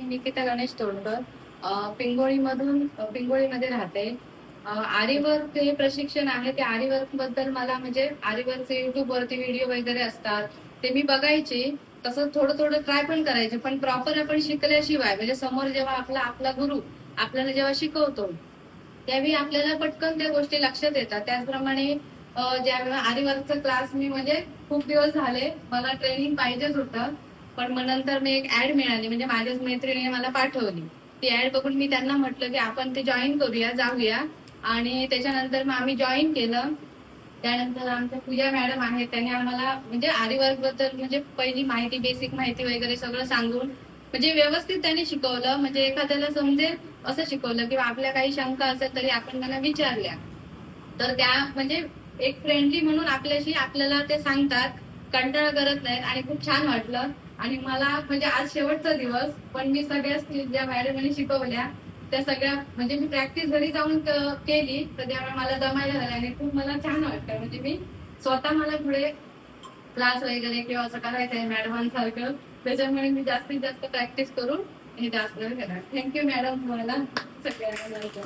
निकिता गणेश तोंडकर. पिंगोळीमध्ये राहते. आरीवर्क हे प्रशिक्षण आहे. ते आरीवर्क बद्दल मला म्हणजे आरीवर्कचे युट्यूब वरती व्हिडिओ वगैरे असतात, ते मी बघायची. तसं थोडं थोडं ट्राय पण करायचे, पण प्रॉपर आपण शिकल्याशिवाय म्हणजे समोर जेव्हा आपला गुरु आपल्याला जेव्हा शिकवतो त्यावेळी आपल्याला पटकन त्या गोष्टी लक्षात येतात. त्याचप्रमाणे ज्यावेळेला आरीवर्कचा क्लास मी म्हणजे खूप दिवस झाले मला ट्रेनिंग पाहिजेच होतं, पण मग नंतर मी एक ऍड मिळाली, म्हणजे माझ्याच मैत्रिणीने मला पाठवली. ती ऍड बघून मी त्यांना म्हटलं की आपण ते जॉईन करूया, जाऊया. आणि त्याच्यानंतर मग आम्ही जॉईन केलं. त्यानंतर आमच्या पूजा मॅडम आहेत, त्यांनी आम्हाला म्हणजे आरीवर्क बद्दल म्हणजे पहिली माहिती, बेसिक माहिती वगैरे सगळं सांगून म्हणजे व्यवस्थित त्यांनी शिकवलं. म्हणजे एखाद्याला समजेल असं शिकवलं, किंवा आपल्या काही शंका असेल तरी आपण त्यांना विचारल्या तर त्या म्हणजे एक फ्रेंडली म्हणून आपल्याला ते सांगतात, कंटाळा करत नाहीत, आणि खूप छान वाटलं. आणि मला म्हणजे आज शेवटचा दिवस, पण मी सगळ्या ज्या मॅडमनी शिकवल्या त्या सगळ्या म्हणजे मी प्रॅक्टिस घरी जाऊन केली, तर त्यामुळे मला जमायला झालं आणि खूप मला छान वाटतं. म्हणजे मी स्वतः मला पुढे क्लास वगैरे किंवा असं करायचंय मॅडमांसारखं, त्याच्यामुळे मी जास्तीत जास्त प्रॅक्टिस करून हे जास्त करणार. थँक्यू मॅडम, तुम्हाला सगळ्यांना.